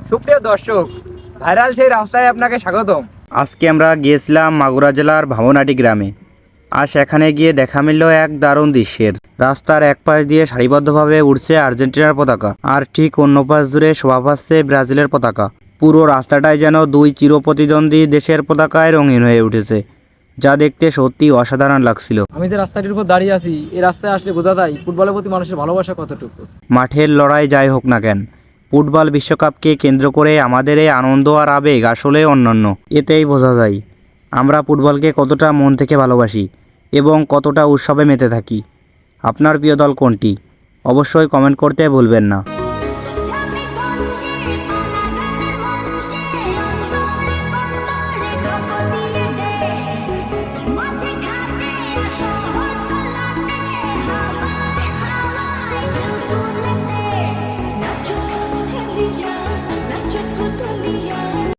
সুপ্রিয় দর্শক, ভাইরাল সেই রাস্তায় আপনাকে স্বাগতম। আজকে আমরা গিয়েছিলাম মাগুরা জেলার ভাবনাটি গ্রামে। আর সেখানে গিয়ে দেখা মিলল এক দারুণ দৃশ্যের। রাস্তার এক পাশ দিয়ে সারিবদ্ধভাবে উড়ছে আর্জেন্টিনার পতাকা, আর ঠিক অন্য পাশ জুড়ে শোভা পাচ্ছে ব্রাজিলের পতাকা। পুরো রাস্তাটাই যেন দুই চিরপ্রতিদ্বন্দ্বী দেশের পতাকায় রঙিন হয়ে উঠেছে, যা দেখতে সত্যি অসাধারণ লাগছিল। আমি যে রাস্তাটির উপর দাঁড়িয়ে আছি, এই রাস্তায় আসলে বোঝা যায় ফুটবলের প্রতি মানুষের ভালোবাসা কতটুকু। মাঠের লড়াই যাই হোক না কেন, ফুটবল বিশ্বকাপকে কেন্দ্র করে আমাদের এই আনন্দ আর আবেগ আসলে অনন্য। এতেই বোঝা যায় আমরা ফুটবলকে কতটা মন থেকে ভালোবাসি এবং কতটা উৎসবে মেতে থাকি। আপনার প্রিয় দল কোনটি? অবশ্যই কমেন্ট করতে ভুলবেন না।